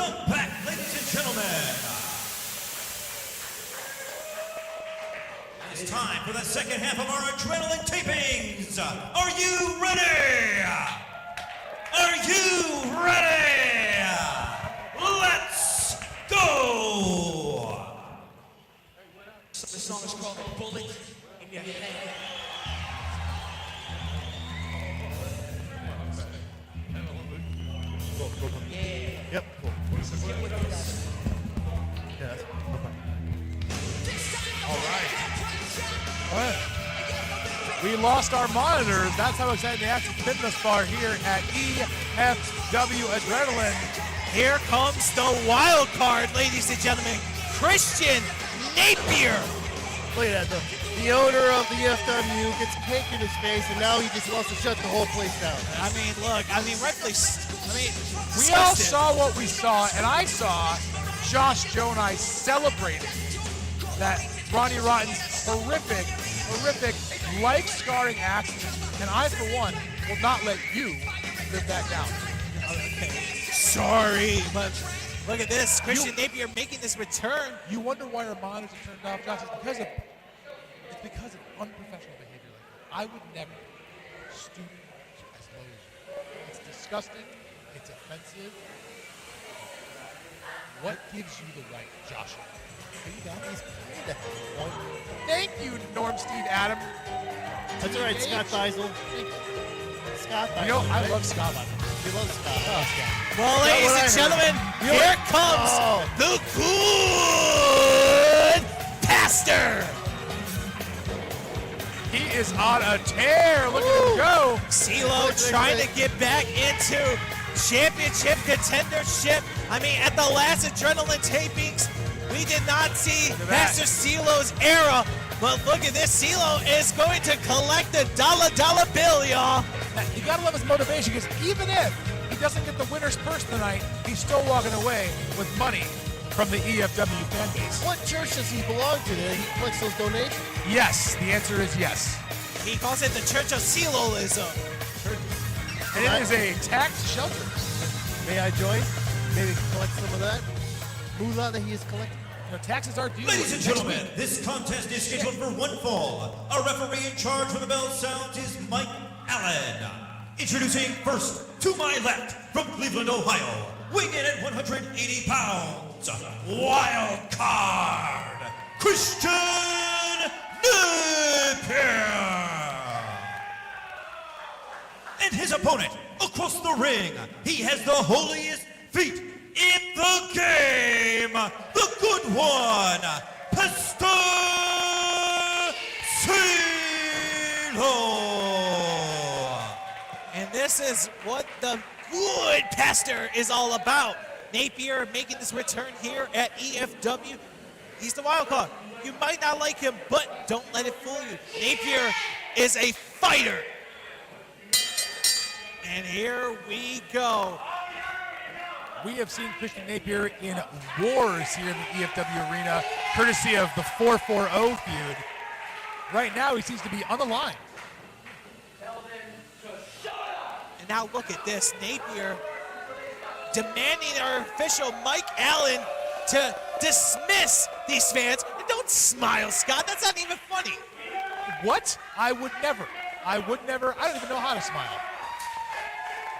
Welcome back, ladies and gentlemen. It's time for the second half of our adrenaline tapings. Are you ready? Are you ready? Let's go! The song is called Bullet in Your Head. Yeah. Yep, cool. Get with us. Yeah, that's All right. We lost our monitors. That's how excited the action's been thus far here at Efw Adrenaline. Here comes the wild card, ladies and gentlemen, Christian Napier. Look at that, though. The owner of the FW gets cake in his face, and now he just wants to shut the whole place down. I mean, look, rightfully, We all saw what we saw, and I saw Josh Joe and I celebrating that Ronnie Rotten's horrific, life-scarring accident. And I, for one, will not let you live that down. Okay. Sorry, but look at this. Christian Napier making this return. You wonder why our monitors are turned off, Josh. It's because of unprofessional behavior like that. I would never stoop as low as you. It's disgusting. It's offensive. What gives you the right, Joshua? Thank you, Norm Steve Adam. That's all right, Scott Feisel. Scott Feisel. You know, I love Scott. He loves Scott. Oh, Scott. Well, ladies and gentlemen, here comes the good pastor. He is on a tear. Look at him go. CeeLo trying to get back into championship contendership. I mean, at the last adrenaline tapings, we did not see Pastor CeeLo's era. But look at this. CeeLo is going to collect the dollar bill, y'all. You gotta love his motivation, because even if he doesn't get the winner's purse tonight, he's still walking away with money from the EFW fan base. What church does he belong to that he collects those donations? Yes, the answer is yes. He calls it the Church of CeeLoism. And it is a tax shelter. May I join? Maybe collect some of that moolah that he is collecting. You know, taxes are due. Ladies and gentlemen, this contest is scheduled for one fall. Our referee in charge when the bell sounds is Mike Allen. Introducing first, to my left, from Cleveland, Ohio, weighing in at 180 pounds, wild card, Christian Napier. And his opponent, across the ring, he has the holiest feet in the game, the good one, Pastor CeeLo. And this is what the good pastor is all about. Napier making this return here at EFW. He's the wild card. You might not like him, but don't let it fool you. Napier is a fighter. And here we go. We have seen Christian Napier in wars here in the EFW arena, courtesy of the 440 feud. Right now, he seems to be on the line. And now look at this. Napier demanding our official Mike Allen to dismiss these fans. And don't smile, Scott. That's not even funny. What? I would never. I don't even know how to smile.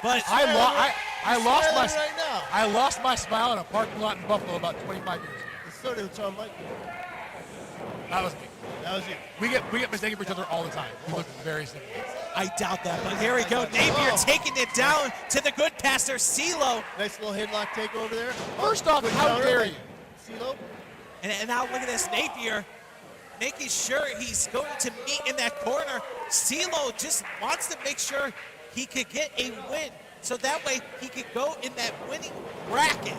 But I lost my right now. I lost my smile in a parking lot in Buffalo about 25 years ago. So did Tom Mike. That was me. That was you. We get mistaken for each other all the time. We look very similar. I doubt that, but here we go. Napier taking it down to the good pastor, CeeLo. Nice little headlock take over there. First off, Good how counter dare by you? CeeLo. And now look at this. Napier making sure he's going to meet in that corner. CeeLo just wants to make sure he could get a win, so that way he could go in that winning bracket.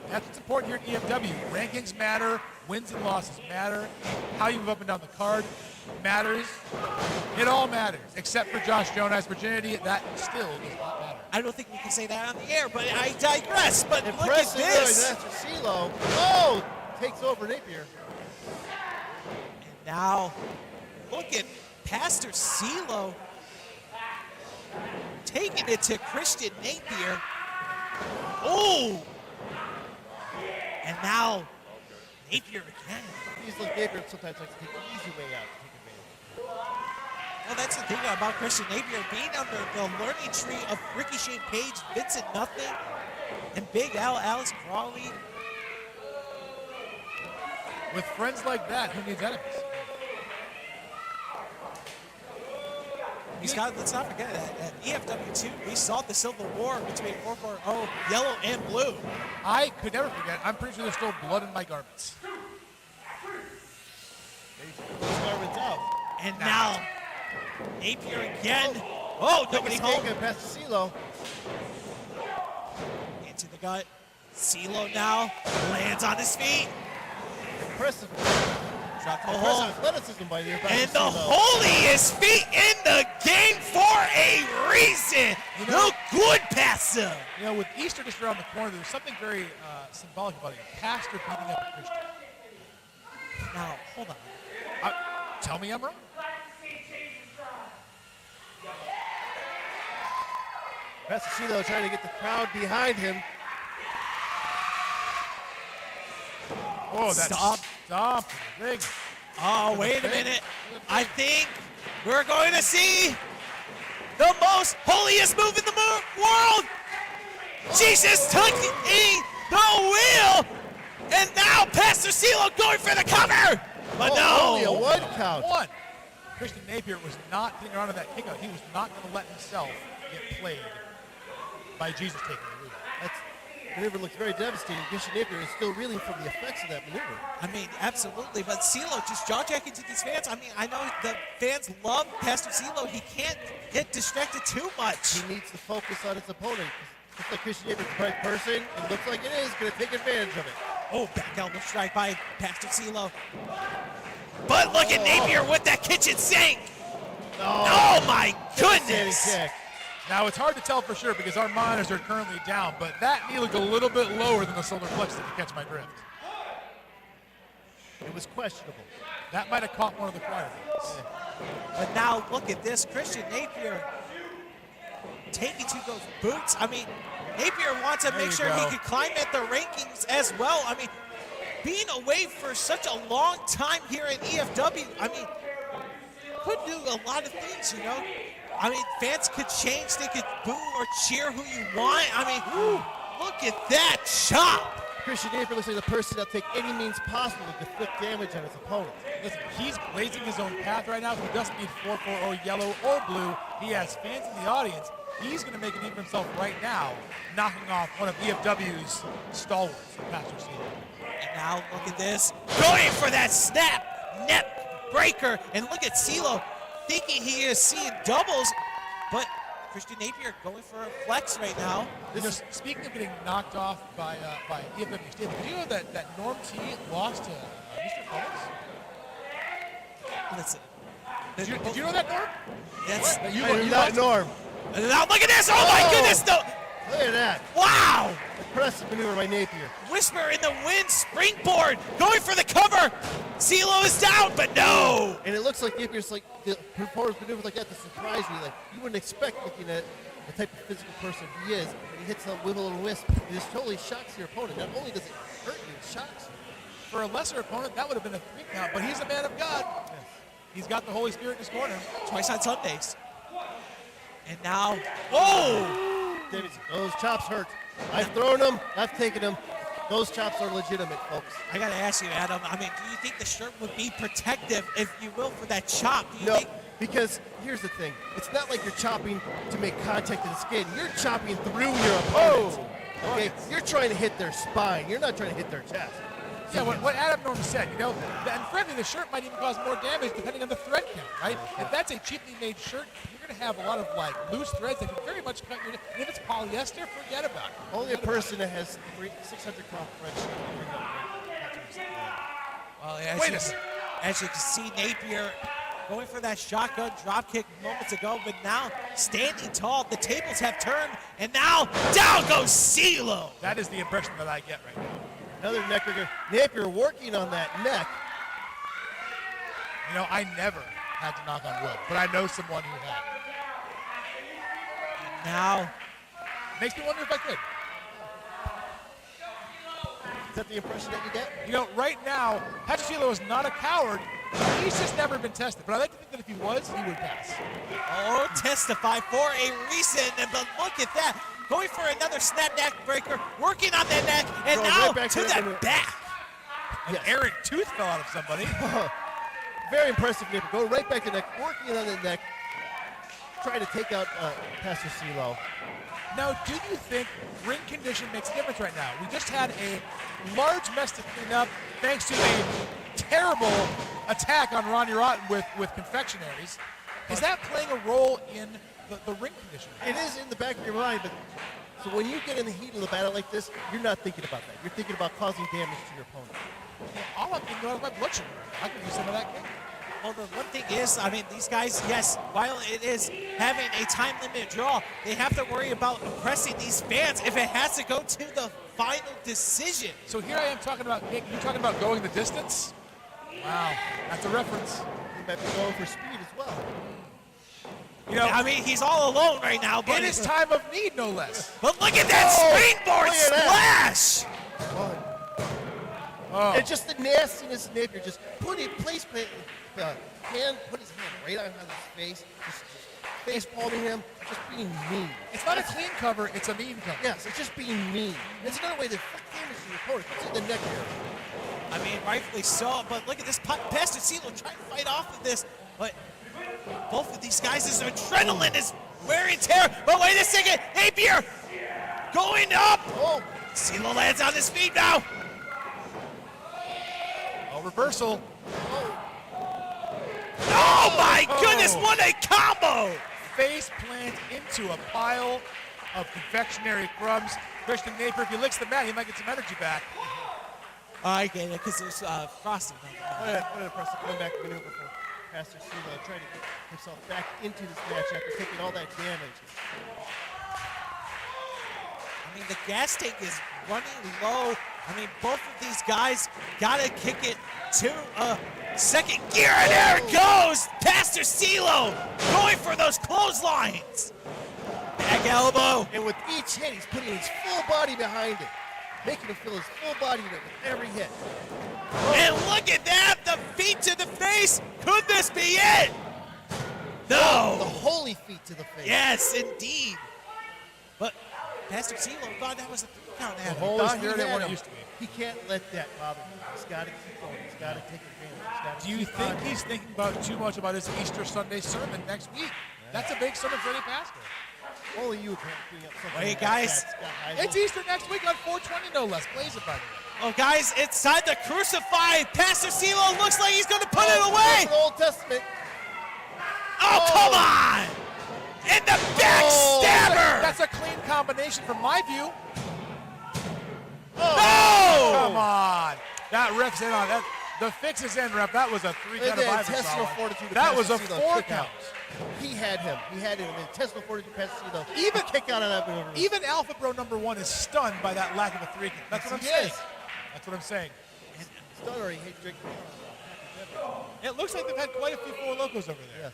That's what's important here at EFW. Rankings matter, wins and losses matter, how you move up and down the card matters. It all matters, except for Josh Jonas' virginity. That still does not matter. I don't think we can say that on the air, but I digress. But Impressive, look at this. That's for CeeLo. Oh, takes over Napier. And now, look at Pastor CeeLo taking it to Christian Napier. Oh, And now, Napier again. He's like Napier sometimes likes to take the easy way out to take advantage. Well, that's the thing about Christian Napier being under the learning tree of Ricochet Page, Vincent Nothing, and Big Al, Alex Crawley. With friends like that, who needs enemies? Let's not forget that at EFW2, we saw the Civil War between 440, Yellow and Blue. I could never forget. I'm pretty sure there's still blood in my garments. Those garments out. And now, Napier again. Oh, nobody home. Taking past CeeLo. Into the gut. CeeLo now lands on his feet. Impressive. Drop the hole. Athleticism by the And the holiest feet in the game for a reason. No good passer. You know, with Easter just around the corner, there's something very symbolic about it. A pastor beating up a Christian. Now, hold on. Tell me I'm wrong. Pastor CeeLo trying to get the crowd behind him. Oh, that's Stop. Big. Oh, wait a minute. I think we're going to see the most holiest move in the world. Jesus taking the wheel. And now Pastor CeeLo going for the cover. But Only a no. one count. One. Christian Napier was not getting around to that kickout. He was not going to let himself get played by Jesus taking the wheel. That's maneuver looks very devastating. Christian Napier is still reeling from the effects of that maneuver. I mean, absolutely. But CeeLo just jaw-jacking to these fans. I mean, I know the fans love Pastor CeeLo. He can't get distracted too much. He needs to focus on his opponent. Looks like Christian Napier's the right person, and looks like it is going to take advantage of it. Oh, back elbow strike by Pastor CeeLo. But look at Napier with that kitchen sink. Oh, my goodness. Kick. Now, it's hard to tell for sure because our monitors are currently down, but that knee looked a little bit lower than the solar flex, if you catch my drift. It was questionable. That might have caught one of the choir boys. But now look at this. Christian Napier taking to those boots. I mean, Napier wants to There make you sure go. he can climb at the rankings as well. I mean, being away for such a long time here in EFW, I mean, could do a lot of things, you know? I mean, fans could change. They could boo or cheer who you want. I mean, look at that chop. Christian Napier looks like the person that'll take any means possible to inflict damage on his opponent. Listen, he's blazing his own path right now. He doesn't need 440 yellow or blue. He has fans in the audience. He's going to make a name for himself right now, knocking off one of EFW's stalwarts, Pastor CeeLo. And now look at this. Going for that snap neck breaker. And look at CeeLo thinking he is seeing doubles. But Christian Napier going for a flex right now. You know, speaking of getting knocked off by EFW Stable, did you know that Norm T lost to Mr. Collins? Listen. Did you know that, Norm? That's, I knew that, Norm. and now look at this. Oh my goodness. No. Look at that. Wow. Impressive maneuver by Napier. Whisper in the wind, springboard, going for the cover. CeeLo is down, but no. And it looks like Napier's like the performance maneuvers like that to surprise me. Like you wouldn't expect looking at the type of physical person he is. When he hits a wiggle and wisp, it just totally shocks your opponent. Not only does it hurt you, it shocks you. For a lesser opponent, that would have been a 3 count, but he's a man of God. He's got the Holy Spirit in his corner. Twice on Sundays. And now, oh! David, those chops hurt. I've thrown them. I've taken them. Those chops are legitimate, folks. I gotta ask you, Adam. I mean, do you think the shirt would be protective, if you will, for that chop? Do you No, think? because here's the thing. It's not like you're chopping to make contact with the skin. You're chopping through your opponent. Okay? You're trying to hit their spine. You're not trying to hit their chest. Yeah, what Adam Norm said, you know, and frankly, the shirt might even cause more damage depending on the thread count, right? If that's a cheaply made shirt, you're going to have a lot of like loose threads that can very much cut your. And if it's polyester, forget about it. Only a person that has 600 pound French. Well, Wait a second. as you can see, Napier going for that shotgun drop kick moments ago, but now standing tall. The tables have turned, and now down goes CeeLo. That is the impression that I get right now. Another neck breaker. Napier working on that neck. You know, I never had to knock on wood, but I know someone who had. Now, Makes me wonder if I could. Is that the impression that you get? You know, right now, Pastor is not a coward. He's just never been tested. But I like to think that if he was, he would pass. Oh, testify for a reason. But look at that. Going for another snap neck breaker, working on that neck, and Going now right back to to that that back. An errant tooth fell out of somebody. Very impressive, Nipper. Go right back to the neck, working on the neck, trying to take out Pastor CeeLo. Now, do you think ring condition makes a difference right now? We just had a large mess to clean up thanks to a terrible attack on Ronnie Rotten with confectionaries. Is that playing a role in the ring condition? It is in the back of your mind, but so when you get in the heat of the battle like this, you're not thinking about that. You're thinking about causing damage to your opponent. All I'm thinking about is my blood sugar. I can use some of that cake. Well, the one thing is, I mean, these guys, yes, while it is having a time limit draw, they have to worry about impressing these fans if it has to go to the final decision. So here I am talking about cake. You're talking about going the distance? Wow, that's a reference. You might be going for speed as well. You know, I mean, he's all alone right now, but in his time of need, no less. But look at that springboard look at that. splash! And just the nastiness of Napier, just put his hand right on his face, just face palming him, just being mean. It's not a clean cover, it's a mean cover. Yes, it's just being mean. It's another way to inflict damage to your opponent. It's in the neck area. I mean, rightfully so, but look at this. Pastor CeeLo trying to fight off of this, but both of these guys' adrenaline is wear and tear. But wait a second, Napier going up. Oh, CeeLo lands on his feet now. Reversal. Oh my goodness, what a combo! Face plant into a pile of confectionery crumbs. Christian Napier, if he licks the mat, he might get some energy back. I get it, because there's frosting. what an impressive comeback maneuver for Pastor CeeLo, trying to get himself back into this match after taking all that damage. I mean, the gas tank is running low. I mean, both of these guys got to kick it to second gear, and there it goes! Pastor CeeLo going for those clotheslines. Back elbow. And with each hit, he's putting his full body behind it, making him feel his full body with every hit. And look at that, the feet to the face. Could this be it? No. The holy feet to the face. Yes, indeed. But Pastor CeeLo thought that was a 3-count The out. Holy Thought he Spirit had at what it him. used to be. He can't let that bother him. He's got to keep going. He's got to take advantage. He's gotta Do you keep think on. he's thinking about too much about his Easter Sunday sermon next week? That's a big sermon for any pastor. Only you can bring up something Wait, like guys. that, Scott Heisel. It's Easter next week on 420, no less. Blaze it, by the way. Oh, guys, it's time to crucify. Pastor CeeLo looks like he's going to put it away. The Old Testament. Oh, come on. And the backstabber. That's a clean combination from my view. No. Come on. That ref's in on that. The fix is in, ref. That was a 3-count The of intestinal fortitude of That was a Pastor CeeLo 4-count. He had him. He had him. The intestinal fortitude of Pastor CeeLo. Even kick out of that maneuver. Even Alpha Bro #1 is stunned by that lack of a 3-count. That's what I'm He saying. is. That's what I'm saying. Stunned or he hates drinking. It looks like they've had quite a few 4 locos over there. Yes.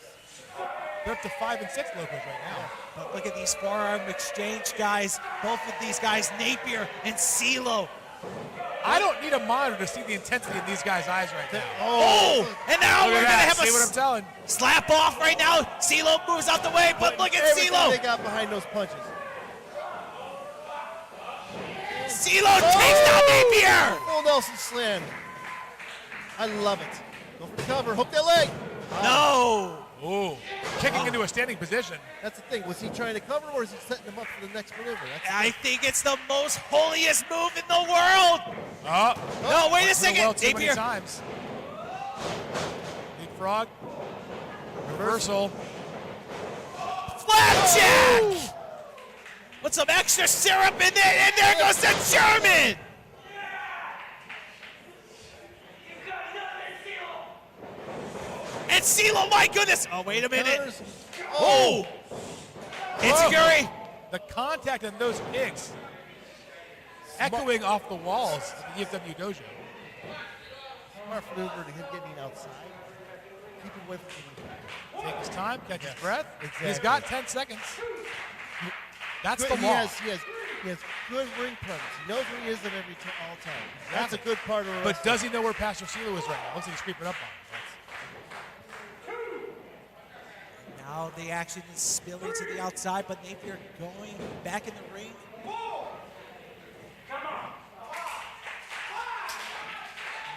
They're up to 5 and 6 locos right now. But look at these forearm exchange guys. Both of these guys, Napier and CeeLo. I don't need a monitor to see the intensity in these guys' eyes right now. Oh, and now Look we're at going to that. have See what I'm a telling? slap off right now. CeeLo moves out the way, but look at Everything CeeLo. they got behind those punches. CeeLo takes down Napier. Full Nelson slam. I love it. Go for the cover. Hook that leg. No. Ooh. Kicking into a standing position. That's the thing. Was he trying to cover or is he setting him up for the next maneuver? That's the I think it's the most holiest move in the world. Oh. No, wait a Well, second. too many Napier. times. Leapfrog. Reversal. Flapjack. Put some extra syrup in there, and there goes the German. And CeeLo, my goodness. Oh, wait a minute. counters. Oh. Enziguri. The contact on those kicks echoing off the walls of the EFW dojo. Smart maneuver to him getting outside. Keep him away from the Take his time, catch his breath. Exactly. He's got 10 seconds. That's Good, the law. he has He has good ring presence. He knows where he is at all times. That's a good part of it. But does he know where Pastor CeeLo is right now? Looks like he's creeping up on him. Now the action is spilling to the outside, but Napier going back in the ring.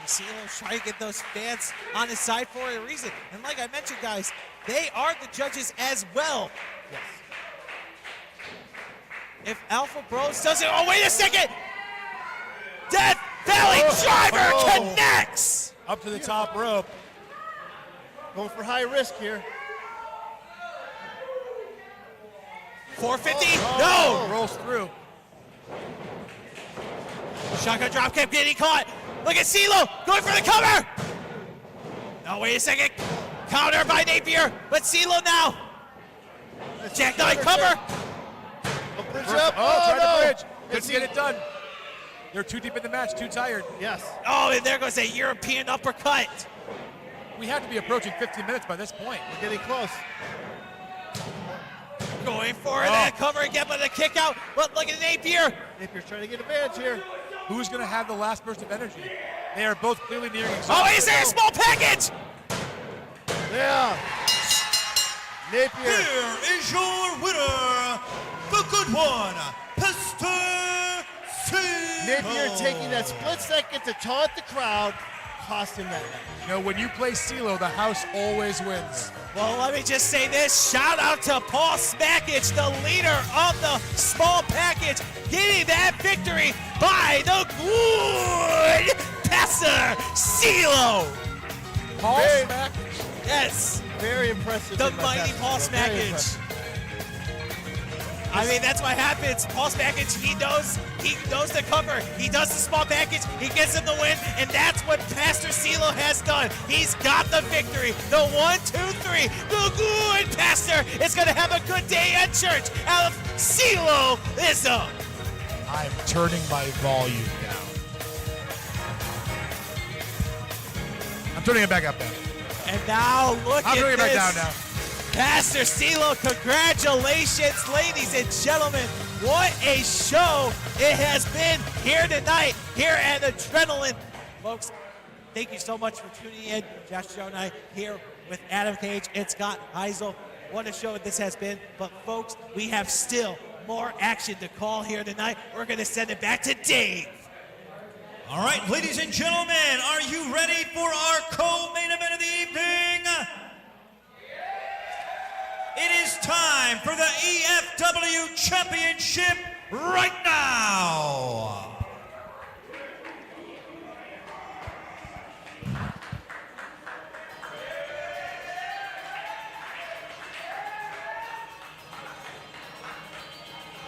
CeeLo's trying to get those fans on his side for a reason. And like I mentioned, guys, they are the judges as well. Yes. If Alpha Bros doesn't, oh wait a second! Death Valley Driver connects! Up to the top rope. Going for high risk here. 450, Oh, no! rolls through. Shotgun dropkick getting caught. Look at CeeLo going for the cover. Oh, wait a second. Counter by Napier, but CeeLo now. Jackknife cover. A bridge up. Tried no. the bridge. Couldn't get it done. They're too deep in the match, too tired. Yes. Oh, and there goes a European uppercut. We have to be approaching 15 minutes by this point. We're getting close. Going for that cover again, but a kick out. But look at Napier. Napier's trying to get advantage here. Who's going to have the last burst of energy? They are both clearly nearing exhaustion. Oh, is there a small package? Yeah. Napier. Here is your winner, the good one, Pastor CeeLo. Napier taking that split second to taunt the crowd cost him that match. You know, when you play CeeLo, the house always wins. Well, let me just say this. Shout out to Paul Smackage, the leader of the small package, getting that victory by the good Pastor CeeLo. Paul Very- Smackage. Yes, Very impressive. the by mighty Pastor Paul CeeLo. Very Smackage. impressive. I mean, that's what happens. Paul Smackage, he knows the cover. He does the small package, he gets him the win, and that's what Pastor CeeLo has done. He's got the victory. The 1, 2, 3. The good pastor is going to have a good day at church out of CeeLo-ism. I'm turning my volume down. I'm turning it back up now. And now look I'm at turning it this. back down now. Pastor CeeLo, congratulations, ladies and gentlemen. What a show it has been here tonight, here at Adrenaline. Folks, thank you so much for tuning in. Josh Joe and I here with Adam Cage and Scott Heisel. What a show this has been. But folks, we have still more action to call here tonight. We're going to send it back to Dave. All right, ladies and gentlemen, are you ready for our co-main event of the evening? It is time for the EFW Championship right now.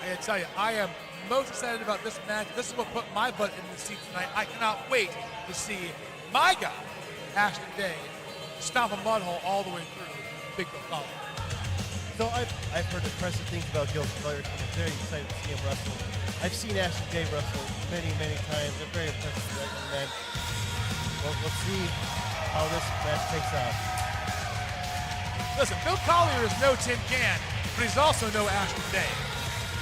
I gotta tell you, I am most excited about this match. This is what put my butt in the seat tonight. I cannot wait to see my guy, Ashton Day, stomp a mud hole all the way through Big Bill Collins. So I've heard impressive things about Gil Flair. I'm very excited to see him wrestle. I've seen Ashton Day wrestle many, many times. I'm very impressed with that young man. Well, let's see how this match takes out. Listen, Bill Collier is no Tin Can, but he's also no Ashton Day.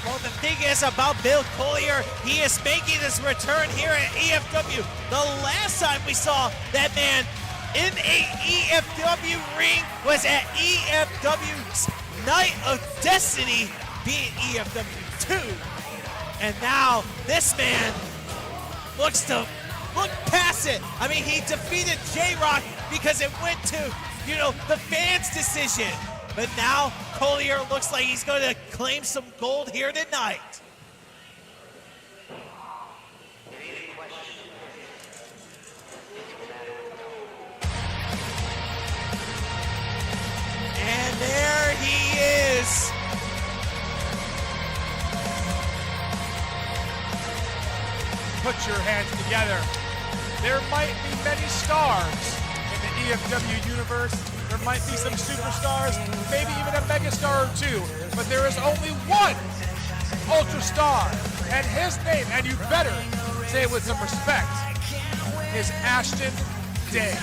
Well, the thing is about Bill Collier, he is making his return here at EFW. The last time we saw that man in a EFW ring was at EFW's Night of Destiny, being EFW 2. And now this man looks to look past it. I mean, he defeated J-Rock because it went to, the fans' decision. But now Collier looks like he's going to claim some gold here tonight. And there he is. Put your hands together. There might be many stars in the EFW universe. There might be some superstars, maybe even a megastar or two, but there is only one ultra star, and his name, and you better say it with some respect, is Ashton Day.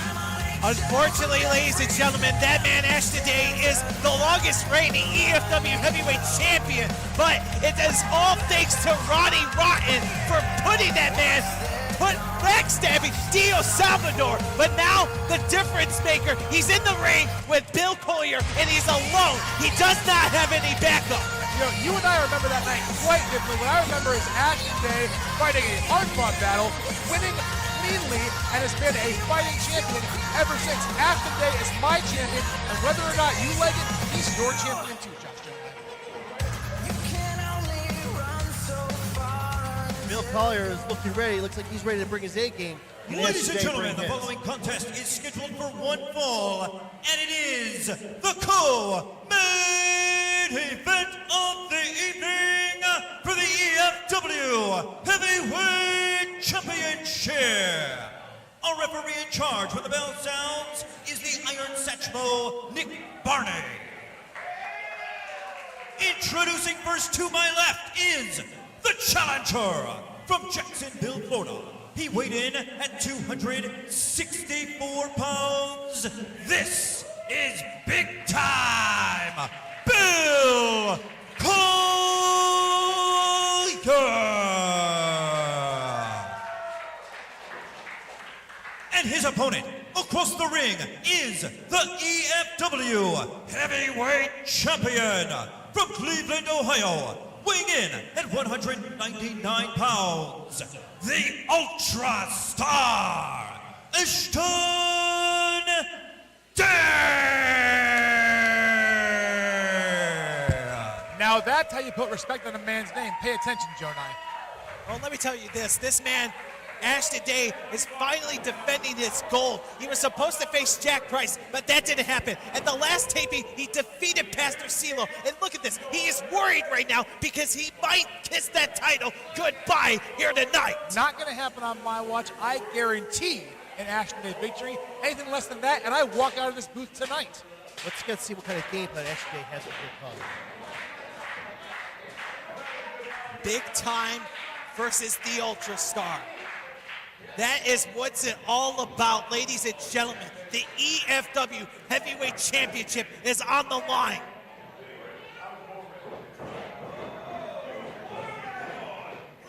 Unfortunately, ladies and gentlemen, that man Ash today is the longest reigning EFW heavyweight champion, but it is all thanks to Ronnie Rotten for putting that man, backstabbing Dio Salvador. But now the difference maker, he's in the ring with Bill Collier and he's alone. He does not have any backup. You know, you and I remember that night quite differently. What I remember is Ash today fighting a hard-fought battle, winning cleanly, and has been a fighting champion ever since. Ash today is my champion, and whether or not you like it, he's your champion too, Josh Jones. Bill Collier is looking ready. Looks like he's ready to bring his A game. Ladies and gentlemen, the following contest is scheduled for one fall, and it is the co-main event of the evening for the EFW Heavyweight Championship. Our referee in charge when the bell sounds is the Iron Satchmo, Nick Barney. Introducing first to my left is the challenger from Jacksonville, Florida. He weighed in at 264 pounds. This is big time Bill Collier. And his opponent across the ring is the EFW Heavyweight Champion from Cleveland, Ohio, weighing in at 199 pounds, the Ultra Star, Ashton Dare. Now that's how you put respect on a man's name. Pay attention, Jonai. Well, let me tell you this man, Ash today, is finally defending his gold. He was supposed to face Jack Price, but that didn't happen. At the last taping, he defeated Pastor CeeLo. And look at this, he is worried right now because he might kiss that title goodbye here tonight. Not going to happen on my watch. I guarantee an Ash today victory. Anything less than that, and I walk out of this booth tonight. Let's get to see what kind of game plan Ash today has with Bill Collier. Big time versus the Ultra Star. That is what's it all about, ladies and gentlemen. The EFW Heavyweight Championship is on the line.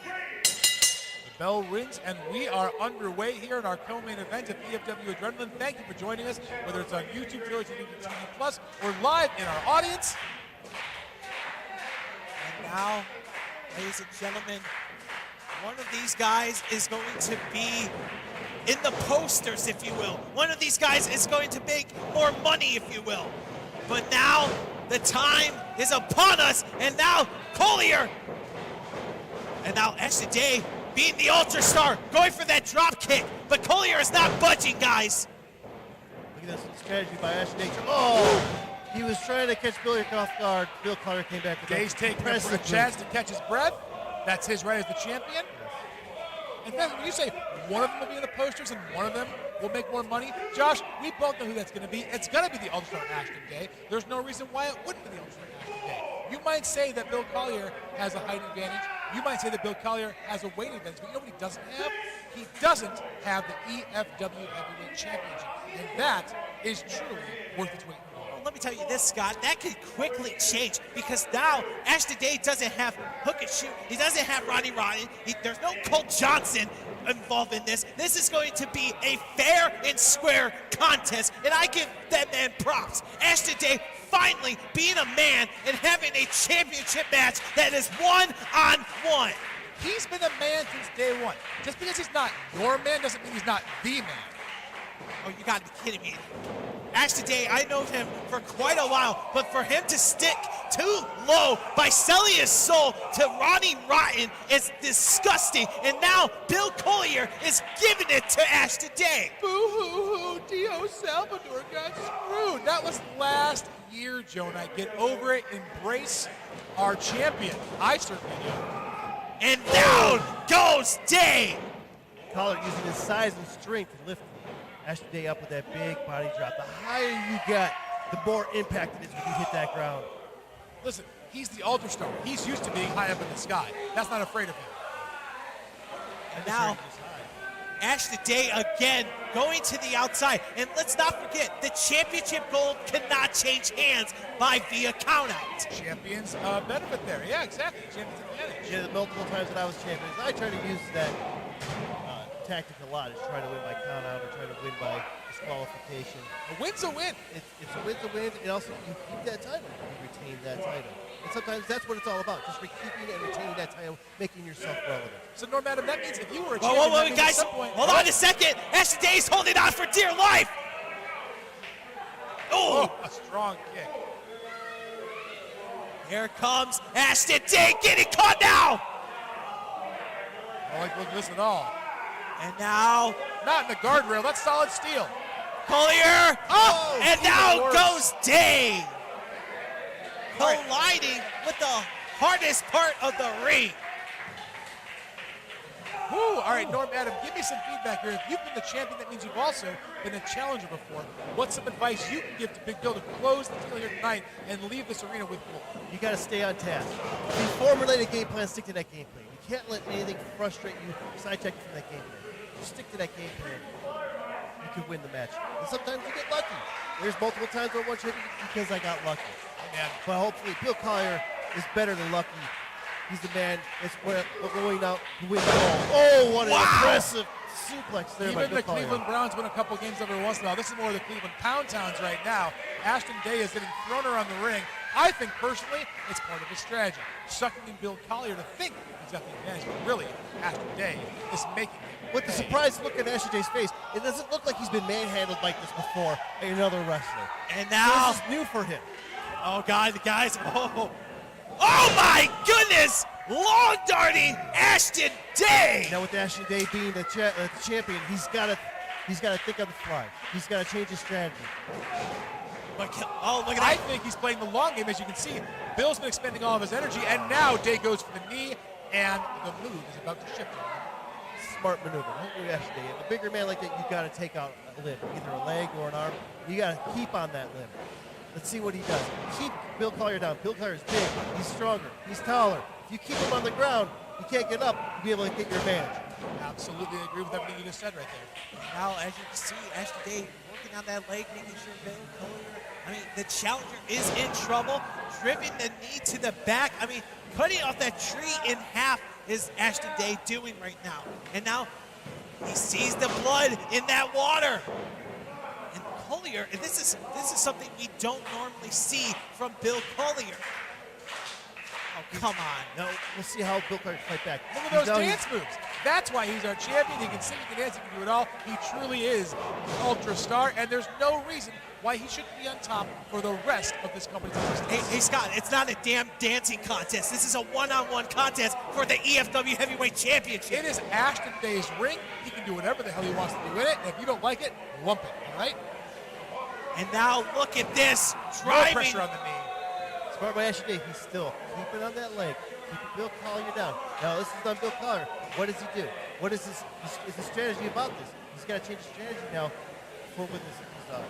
The bell rings, and we are underway here in our co-main event of EFW Adrenaline. Thank you for joining us, whether it's on YouTube, TRILLERTV Plus, or live in our audience. And now, ladies and gentlemen, one of these guys is going to be in the posters, if you will. One of these guys is going to make more money, if you will. But now, the time is upon us, and now Collier, and now Ash today being the Ultra Star, going for that drop kick. But Collier is not budging, guys. Look at this strategy by Ash today. Oh! He was trying to catch Bill Collier off guard. Bill Collier came back with Day's taking a chance to catch his breath. That's his right as the champion. In fact, when you say one of them will be in the posters and one of them will make more money, Josh, we both know who that's going to be. It's going to be the Ultra Star Ashton Day. There's no reason why it wouldn't be the Ultra Star Ashton Day. You might say that Bill Collier has a height advantage. You might say that Bill Collier has a weight advantage, but you know what he doesn't have? He doesn't have the EFW Heavyweight Championship, and that is truly worth its weight in gold. Let me tell you this, Scott, that could quickly change because now Ash today doesn't have hook and shoot. He doesn't have Ronnie Rotten. There's no Colt Johnson involved in this. This is going to be a fair and square contest, and I give that man props. Ash today finally being a man and having a championship match that is one-on-one. He's been a man since day one. Just because he's not your man doesn't mean he's not the man. Oh, you gotta be kidding me. Ash today, I know him for quite a while, but for him to stick too low by selling his soul to Ronnie Rotten is disgusting. And now Bill Collier is giving it to Ash today. Boo-hoo-hoo, Dio Salvador got screwed. That was last year, Jonah. Get over it. Embrace our champion. I certainly do. And down goes Day. Collier using his size and strength to lift Ash today up with that big body drop. The higher you get, the more impact it is when you hit that ground. Listen, he's the Ultra Star. He's used to being high up in the sky. That's not afraid of him. And now, Ashton Day again going to the outside. And let's not forget, the championship gold cannot change hands by via countout. Champions benefit there. Yeah, exactly. Champions advantage. Yeah, the multiple times that I was champion, I try to use that tactic a lot, is try to win by count out or try to win by disqualification. A win's a win. It's a win's a win, and also you keep that title, you retain that title. And sometimes that's what it's all about, just keeping and retaining that title, making yourself relevant. So no matter that means if you were a Whoa, champion, whoa, that whoa, means guys, at some point, hold on a second. Ashton Day's holding on for dear life. Oh, a strong kick. Here comes Ashton Day getting caught now. I don't like looking at this at all. And now, Not in the guardrail. That's solid steel. Collier. Oh, and even now worse. goes Day. Right. Colliding with the hardest part of the ring. Woo. All right, Norm, Adam, give me some feedback here. If you've been the champion, that means you've also been a challenger before. What's some advice you can give to Big Bill to close the deal here tonight and leave this arena with gold? You got to stay on task. If you formulate a game plan, stick to that game plan. You can't let anything frustrate you, sidetrack you from that game plan. You stick to that game plan, you can win the match. And sometimes you get lucky. There's multiple times where I won champion because I got lucky. But hopefully, Bill Collier is better than lucky. He's the man that's going out to win the gold. Oh, what an impressive suplex there by Even Bill the Collier. Cleveland Browns win a couple games every once in a while. This is more of the Cleveland Pound Towns right now. Ashton Day is getting thrown around the ring. I think, personally, it's part of his strategy. Sucking in Bill Collier to think he's got the advantage, but really, Ashton Day is making it. With the surprised look on Ashton Day's face, it doesn't look like he's been manhandled like this before by another wrestler. And now, This is new for him. oh, guys, oh my goodness! Long darting Ashton Day! Now with Ashton Day being the champion, he's got to think on the fly. He's got to change his strategy. Oh, look at I that. think he's playing the long game, as you can see. Bill's been expending all of his energy, and now Day goes for the knee, and the move is about to shift. Smart maneuver. Don't do Ashton Day. A bigger man like that, you got to take out a limb, either a leg or an arm. You got to keep on that limb. Let's see what he does. Keep Bill Collier down. Bill Collier's big. He's stronger. He's taller. If you keep him on the ground, you can't get up. You'll be able to get your advantage. Absolutely agree with everything you just said right there. Now, as you can see, Ashton Day working on that leg, making sure Bill Collier, I mean, the challenger is in trouble, driven the knee to the back. I mean, cutting off that tree in half is Ashton Day doing right now. And now he sees the blood in that water. And Collier, and this is something we don't normally see from Bill Collier. Oh, come on. Now, we'll see how Bill Collier can fight back. Look at He's those now- dance moves. That's why he's our champion. He can sing, he can dance, he can do it all. He truly is an ultra star, and there's no reason why he shouldn't be on top for the rest of this company's existence. Hey, Scott, it's not a damn dancing contest. This is a one-on-one contest for the EFW Heavyweight Championship. It is Ashton Day's ring. He can do whatever the hell he wants to do in it, and if you don't like it, lump it, all right? And now look at this, No driving. pressure on the knee. Smart by Ashton Day. He's still keeping on that leg. Keeping Bill Collier down. Now, this is on Bill Collier. What does he do? What is his strategy about this? He's got to change his strategy now for when this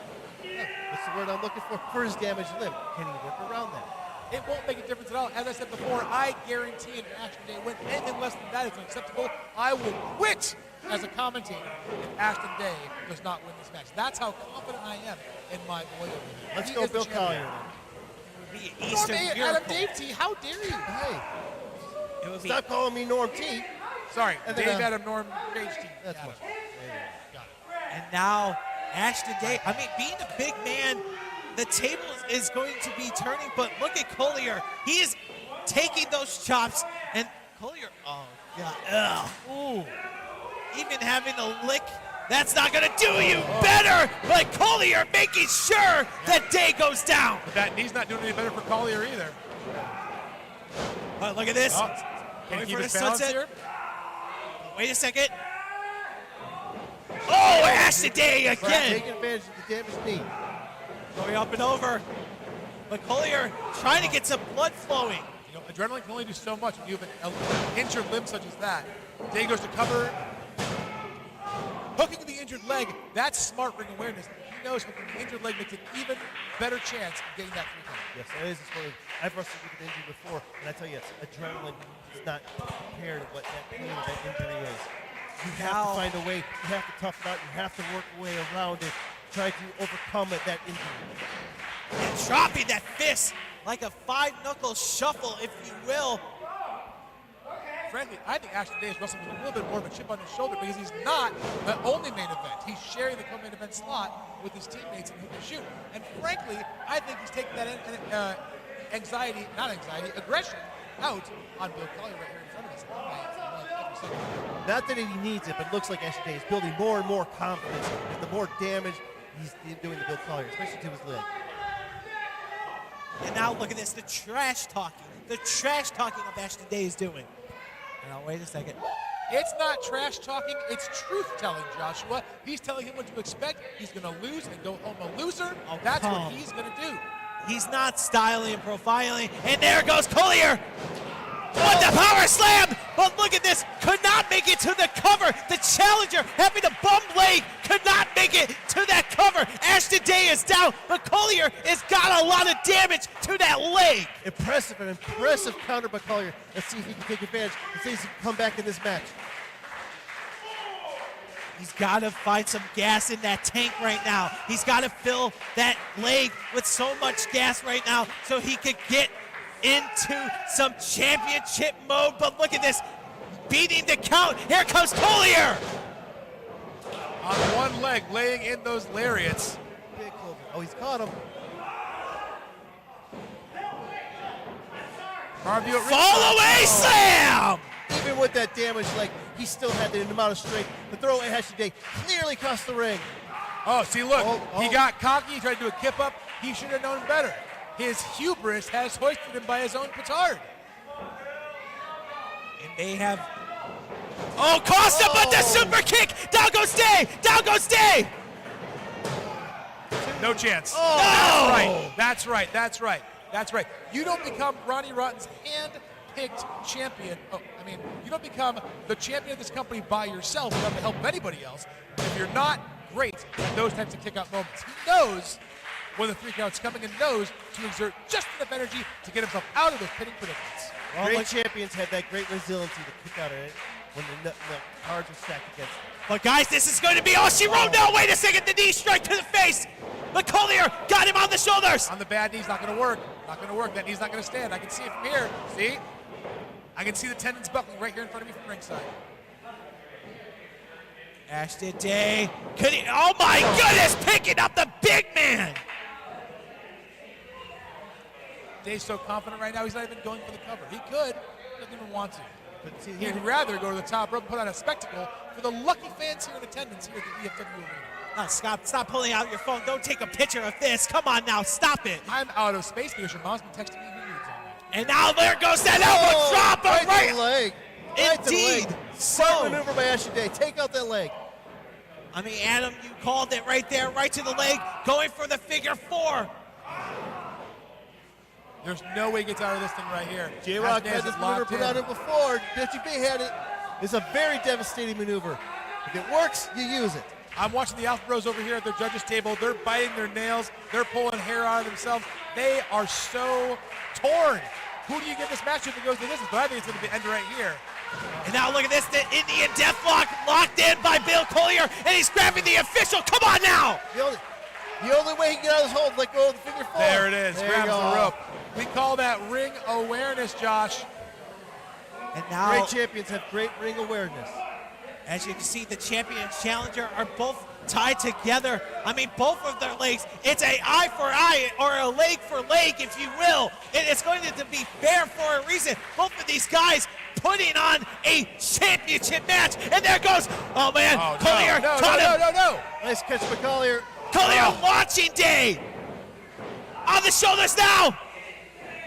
what's the word I'm looking for his damaged limb. Can he work around that? It won't make a difference at all. As I said before, I guarantee if Ashton Day wins anything less than that is unacceptable. I will quit as a commentator if Ashton Day does not win this match. That's how confident I am in my boy over here. Let's He go is the Bill champion. Collier. Be Norm Eastern Adam Europe. Dave T, how dare you? Hey, It would be stop calling me Norm T. Sorry, And Dave then, Adam Norm Page T. That's Got what. it. Got it. And now Ashton Day, I mean, being a big man, the table is going to be turning, but look at Collier. He is taking those chops, and Collier, oh, God, ugh. Ooh. Even having a lick, that's not going to do you better, but Collier making sure that Day goes down. But that knee's not doing any better for Collier either. But look at this. Oh, can Going he keep for his the balance sunset. here? Wait a second. Oh, Ashton Day again. Taking advantage of the damaged knee. Going up and over. But Collier trying to get some blood flowing. You know, adrenaline can only do so much when you have an injured limb such as that. Day goes to cover. Hooking the injured leg, that's smart ring awareness. He knows hooking the injured leg makes an even better chance of getting that 3 count. Yes, that is a story. I've wrestled with an injury before, and I tell you, adrenaline is not compared to what that pain of that injury is. You have to find a way. You have to tough it out. You have to work a way around it. Try to overcome that injury. And dropping that fist like a five-knuckle shuffle, if you will. Frankly, I think Ashton Day is wrestling with a little bit more of a chip on his shoulder because he's not the only main event. He's sharing the co-main event slot with his teammates in Hoop and Shoot. And frankly, I think he's taking that aggression out on Bill Collier right here in front of us. Not that he needs it, but it looks like Ashton Day is building more and more confidence with the more damage he's doing to Bill Collier, especially to his leg. And now look at this, the trash talking of Ashton Day is doing. Now wait a second. It's not trash talking, it's truth telling, Joshua. He's telling him what to expect. He's going to lose and go home a loser. Oh, that's what he's going to do. He's not styling and profiling. And there goes Collier. What the power slam! But look at this, could not make it to the cover. The challenger having a bum leg could not make it to that cover. Ashton Day is down, but Collier has got a lot of damage to that leg. An impressive counter by Collier. Let's see if he can take advantage. Let's see if he can come back in this match. He's got to find some gas in that tank right now. He's got to fill that leg with so much gas right now so he could get into some championship mode. But look at this, beating the count. Here comes Collier. On one leg, laying in those lariats. Big Cobra. Oh, he's caught him. Fall away slam! Even with that damaged leg, he still had the amount of strength to throw Ashton Day clearly across the ring. Oh, see, look, he Oh. got cocky, he tried to do a kip up. He should have known better. His hubris has hoisted him by his own petard. And they have... Oh, Costa, but the super kick! Down goes Day! Down goes Day! No chance. Oh. That's right. You don't become Ronnie Rotten's hand-picked champion. You don't become the champion of this company by yourself without the help of anybody else if you're not great at those types of kick-out moments. He knows when the 3 count's coming and knows to exert just enough energy to get himself out of those pinning predicaments. Great champions have that great resiliency to kick out of it when the cards are stacked against them. But guys, this is going to be all she wrote. No, wait a second, the knee strike to the face. But Collier got him on the shoulders. On the bad knee's not going to work. That knee's not going to stand. I can see it from here. See? I can see the tendons buckling right here in front of me from ringside. Ashton Day, oh my goodness, picking up the big man. Day's so confident right now, he's not even going for the cover. He could, doesn't even want to. But see, He'd rather go to the top rope and put on a spectacle for the lucky fans here in attendance here at the EFW Arena. Oh, stop pulling out your phone. Don't take a picture of this. Come on now, stop it. I'm out of space because your mom's been texting me who needs on that. And now there goes that elbow drop. Right to the leg. Right to the leg. Indeed. Smart maneuver by Ashton Day. Take out that leg. I mean, Adam, you called it right there, right to the leg, going for the figure 4. There's no way he gets out of this thing right here. J-Rock had this maneuver put on him before. WB had it. It's a very devastating maneuver. If it works, you use it. I'm watching the Alpha Bros over here at their judges table. They're biting their nails. They're pulling hair out of themselves. They are so torn. Who do you give this match to that goes to this? But I think it's going to end right here. And now look at this, the Indian Deathlock locked in by Bill Collier, and he's grabbing the official. Come on now! The only way he can get out of this hold is like go with the figure 4. There it is. There Grabs you go. the rope. We call that ring awareness, Josh. And now, Great champions have great ring awareness. as you can see, the champion and challenger are both tied together. I mean, both of their legs. It's a eye for eye or a leg for leg, if you will. And it's going to be fair for a reason. Both of these guys putting on a championship match. And there goes, oh man, Collier caught him. No. Nice catch by Collier. Collier launching Day. On the shoulders now.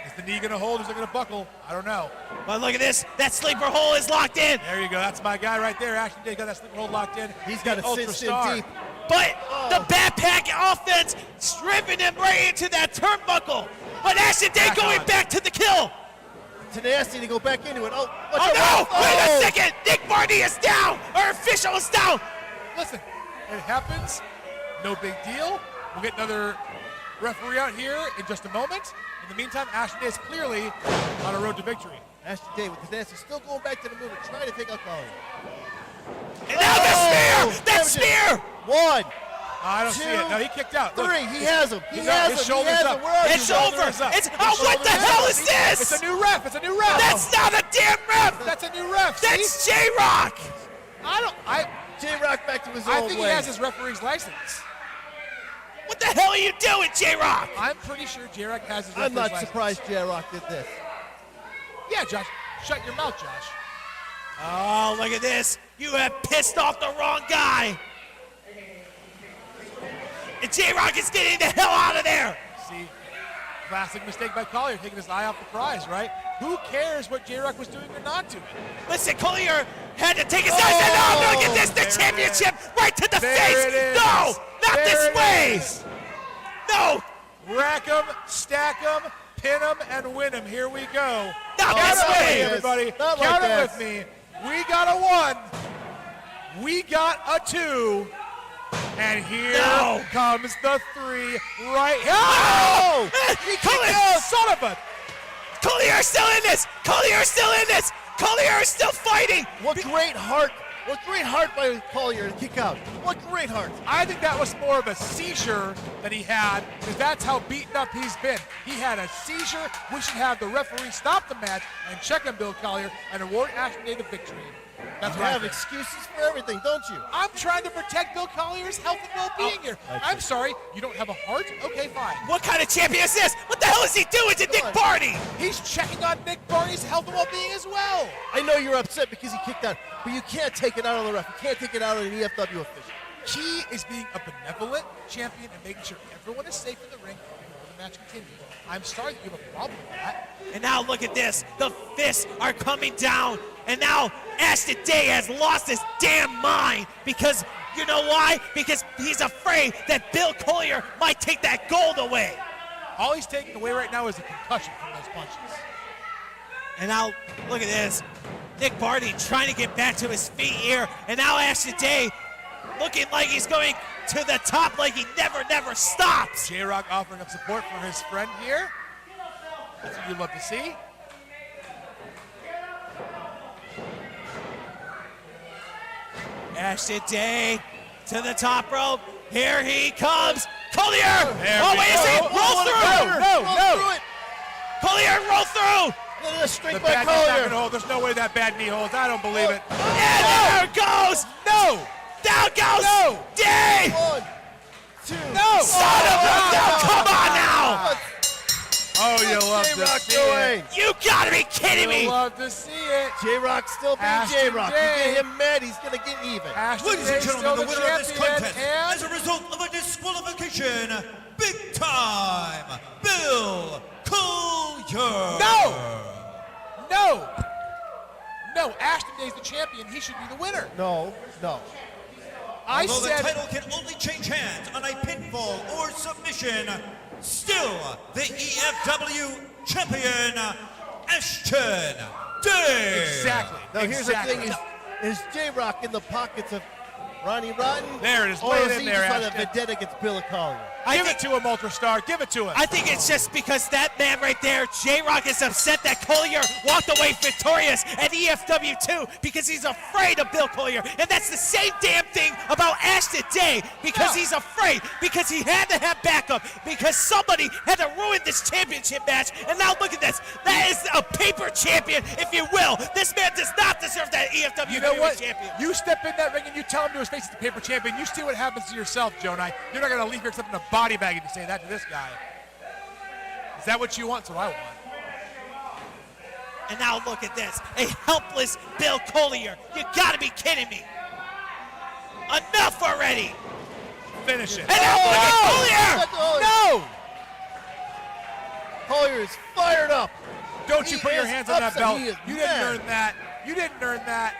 Is the knee going to hold or is it going to buckle? I don't know. But look at this. That sleeper hole is locked in. There you go. That's my guy right there. Ashton Day got that sleeper hold locked in. He's got The a Ultra cinched in Star. deep. But the backpack offense stripping him right into that turnbuckle. But Ashton Day going back to the kill. Tenacity to go back into it. Oh, Oh no! Wait a second! Nick Barney is down! Our official is down! Listen, it happens. No big deal. We'll get another referee out here in just a moment. In the meantime, Ashton Day is clearly on a road to victory. Ashton Day with tenacity still going back to the movement, trying to take out Collier. And now the spear! That spear! 1, I don't see 2, it. No, he kicked out. 3. Look, He has him. He he's up. has His him. He shoulders has up. him. Where are It's you? over. up. It's what the hell is this? It's a new ref. It's a new ref. That's not a damn ref. That's a new ref. See? That's J-Rock. J-Rock back to his I old think way. he has his referee's license. What the hell are you doing, J-Rock? I'm pretty sure J-Rock has his referee's I'm not license. surprised J-Rock did this. Yeah, Josh. Shut your mouth, Josh. Oh, look at this. You have pissed off the wrong guy. And J-Rock is getting the hell out of there. See, classic mistake by Collier, taking his eye off the prize, right? Who cares what J-Rock was doing or not doing? Listen, Collier had to take his eyes and I'm going to get this, the championship right to the face. No, not this way. No. Rack 'em, stack 'em, pin 'em, and win 'em. Here we go. Not Count this it with me, way. everybody. Not Count like it this. with me. We got a 1. We got a 2. And here comes the 3 right here. Oh! Collier, Son of a... Collier's still in this. Collier's still in this. Collier is still fighting. What great heart by Collier to kick out. What great heart. I think that was more of a seizure that he had, because that's how beaten up he's been. He had a seizure. We should have the referee stop the match and check on Bill Collier and award Ashton Day the victory. That's You what I have think. excuses for everything, don't you? I'm trying to protect Bill Collier's health and well-being here. I'm sorry, you don't have a heart? Okay, fine. What kind of champion is this? What the hell is he doing to Nick on. Barney? He's checking on Nick Barney's health and well-being as well. I know you're upset because he kicked out, but you can't take it out on the ref. You can't take it out on an EFW official. Key is being a benevolent champion and making sure everyone is safe in the ring before the match continues. I'm sorry that you have a problem with that. And now look at this. The fists are coming down. And now Ashton Day has lost his damn mind because, you know why? Because he's afraid that Bill Collier might take that gold away. All he's taking away right now is a concussion from those punches. And now look at this. Nick Barney trying to get back to his feet here. And now Ashton Day looking like he's going to the top like he never stops. J-Rock offering up support for his friend here. That's what you'd love to see. Ashton Day to the top rope. Here he comes. Collier! There Oh, we wait a go. second. Roll through! No. Collier, roll through! Look at this straight The by bad knee's not Collier. gonna hold. There's no way that bad knee holds. I don't believe it. And there it goes! No! Down goes No! Day! 1, 2. No! Son of a gun! Come on now! Oh, you love to J-Rock see doing? it. You gotta be kidding You me! love to see it. J-Rock still being Ashton J-Rock. You Day. get him mad, he's going to get even. Ashton Ladies Day and still gentlemen, the the winner of this champion, contest, as a and result of a disqualification, big time, Bill Collier. No, Ashton Day's the champion. He should be the winner. No. I Although the said title can only change hands on a pinfall or submission, still the EFW champion, Ashton Day. exactly. Now here's exactly. the thing: is J-Rock in the pockets of Ronnie Rotten? There it is. Or Lay it is in he there, just on a Ashton. vendetta against Bill Collier? Give it to him, Ultra Star. Give it to him. I think it's just because that man right there, J-Rock, is upset that Collier walked away victorious at EFW 2 because he's afraid of Bill Collier. And that's the same damn thing about Ashton Day because he's afraid, because he had to have backup, because somebody had to ruin this championship match. And now look at this. That is a paper champion, if you will. This man does not deserve that EFW You know what? champion. You step in that ring and you tell him to his face, the paper champion. You see what happens to yourself, Jonai. You're not going to leave here except in a body bag if you say that to this guy. Is that what you want? That's what I want. And now look at this. A helpless Bill Collier. You gotta be kidding me. Enough already. Finish it. And now look at Collier. No! Collier is fired up. Don't you He put your is hands on that upset. belt. He is You didn't mad. earn that. You didn't earn that.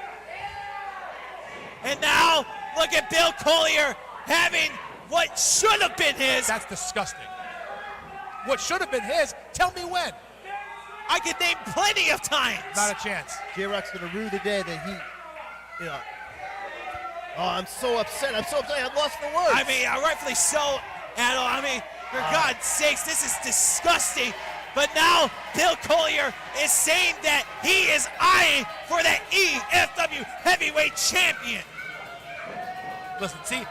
And now look at Bill Collier having what should have been his. That's disgusting. What should have been his, tell me when. I could name plenty of times. Not a chance. J-Rock's going to rue the day that he, oh, I'm so upset. I'm lost for words. I mean, rightfully so, Adel. I mean, for God's sakes, this is disgusting. But now Bill Collier is saying that he is eyeing for the EFW Heavyweight Champion. Listen, see,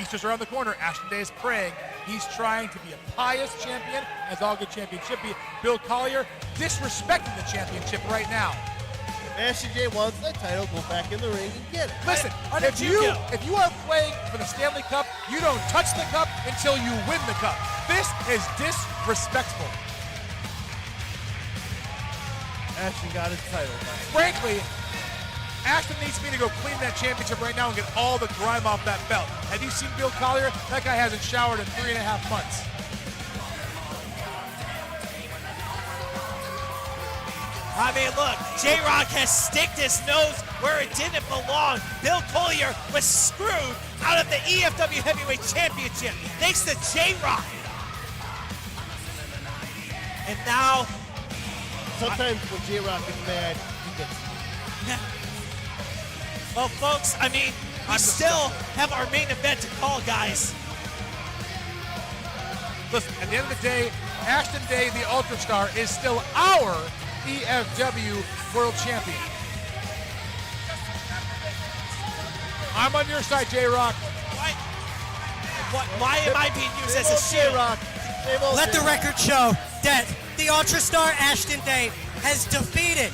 Easter's around the corner. Ashton Day is praying. He's trying to be a pious champion, as all good champions should be. Bill Collier disrespecting the championship right now. Ashton J wants that title, go back in the ring and get it. Listen, How did if you go? if you are playing for the Stanley Cup, you don't touch the cup until you win the cup. This is disrespectful. Ashton got his title back. Frankly, Ashton needs me to go clean that championship right now and get all the grime off that belt. Have you seen Bill Collier? That guy hasn't showered in 3.5 months. I mean, look, J-Rock has sticked his nose where it didn't belong. Bill Collier was screwed out of the EFW Heavyweight Championship thanks to J-Rock. And now, Sometimes when J-Rock gets mad, he gets well, folks, I mean, we still have our main event to call, guys. Listen, at the end of the day, Ashton Day, the Ultra Star, is still our EFW World Champion. I'm on your side, J-Rock. Why am I being used as a shield? J-Rock. Let the record show that the Ultra Star Ashton Day has defeated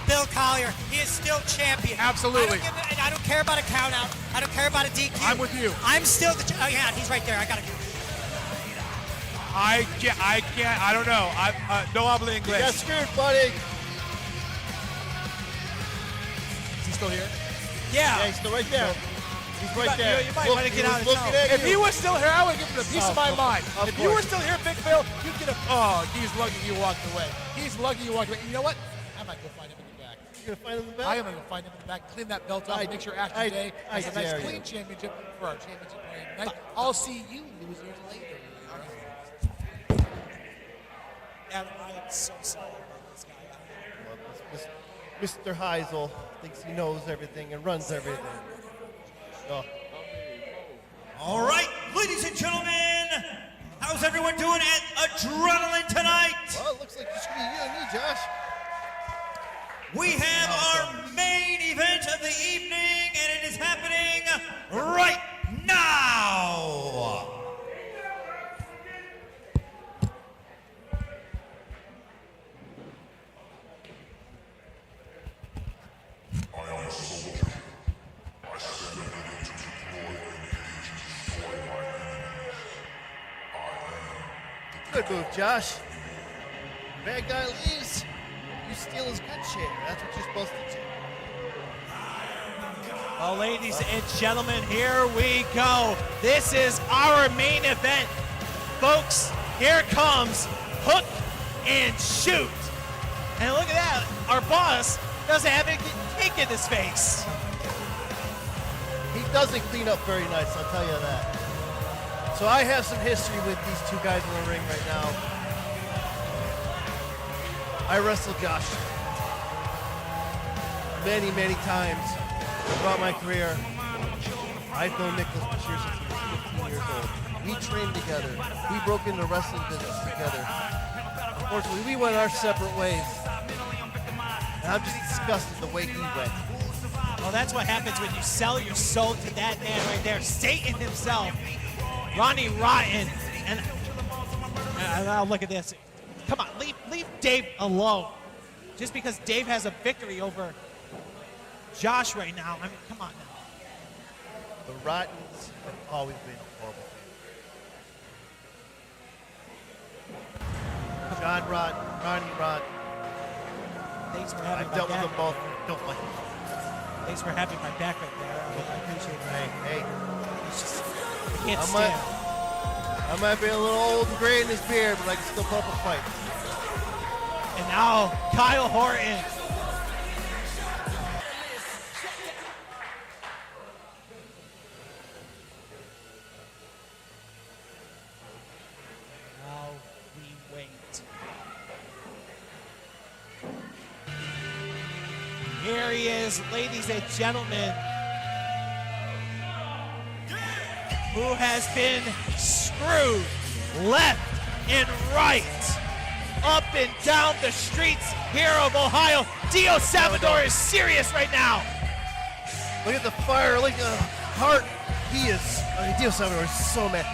Bill Collier. He is still champion. Absolutely. I don't care about a count out. I don't care about a DQ. I'm with you. I'm still the. Oh yeah, he's right there. I gotta. I can't. I don't know. No habla You got English. screwed, buddy. Is he still here? Yeah, Yeah. he's still right there. He's right there. You might Look, want to he get was out of looking town. at If you. he was still here, I would give him a piece of my mind. of If you were course. still here, Big Phil, you'd get a. Oh, he's lucky you walked away. He's lucky you walked away. You know what? I might go find him in the back. You're gonna find him in the back? I am going to go find him in the back, clean that belt off, make sure Ashton Day has a nice dare clean you. championship for our championship reign tonight. I'll see you losers later. I am so sorry about this guy. Mr. Heisel thinks he knows everything and runs everything. Oh. All right, ladies and gentlemen, how's everyone doing at Adrenaline tonight? Well, it looks like it's gonna be you and me, Josh. We have our main event of the evening, and it is happening right now. Good move, Josh. Bad guy leaves. You steal his good chair. That's what you're supposed to do. Well, ladies and gentlemen, here we go. This is our main event. Folks, here comes Hook and Shoot. And look at that, our boss doesn't have any cake in his face. He doesn't clean up very nice, I'll tell you that. So I have some history with these two guys in the ring right now. I wrestled Josh many, many times throughout my career. I've known Nicholas Bashir since he was 15 years old. We trained together. We broke into wrestling business together. Unfortunately, we went our separate ways. And I'm just disgusted the way he went. Well, that's what happens when you sell your soul to that man right there, Satan himself, Ronnie Rotten. And now look at this. Come on, leave Dave alone. Just because Dave has a victory over Josh right now. I mean, come on now. The Rottens have always been horrible. John Rotten, Ronnie Rotten. Thanks for having I've my dealt with back. them both. Don't like them. Thanks for having my back right there. I appreciate it. Hey, It's just, I can't I stand. I might be a little old and gray in this beard, but I can still put up a fight. And now Kyle Horton. Now we wait. Here he is, ladies and gentlemen, who has been screwed left and right. up and down the streets here of Ohio. Dio Salvador is serious right now. Look at the fire, look at the heart. Dio Salvador is so mad.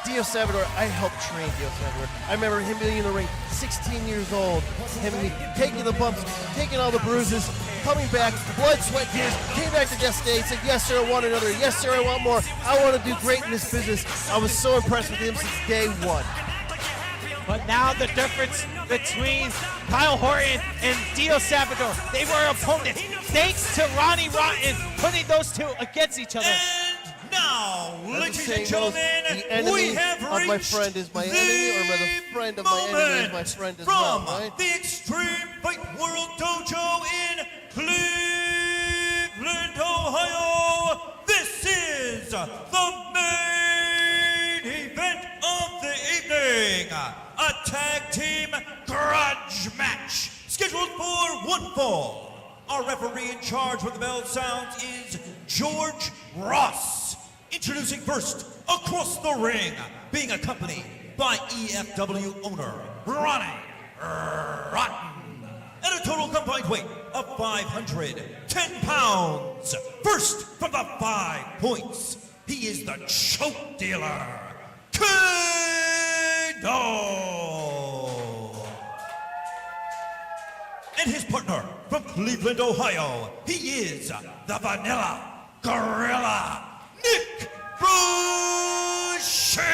Dio Salvador, I helped train Dio Salvador. I remember him being in the ring, 16 years old, him taking the bumps, taking all the bruises, coming back, blood, sweat, tears, came back the next day and said, yes, sir, I want another. Yes, sir, I want more. I want to do great in this business. I was so impressed with him since day one. But now the difference between Kyle Horton and Dio Salvador, they were opponents. Thanks to Ronnie Rotten putting those two against each other. And now, ladies and The gentlemen, enemy we have of my reached friend is my the enemy, or the friend of my enemy is my friend as well, from right? the Extreme Fight World Dojo in Cleveland, Ohio. This is the main event of the evening. A tag team grudge match scheduled for one fall. Our referee in charge when the bell sounds is George Ross. Introducing first, across the ring, being accompanied by EFW owner Ronnie Rotten. At a total combined weight of 510 pounds. First from the 5 points, he is the choke dealer, Kano. And his partner from Cleveland, Ohio, he is the Vanilla Gorilla, Nick Brashear.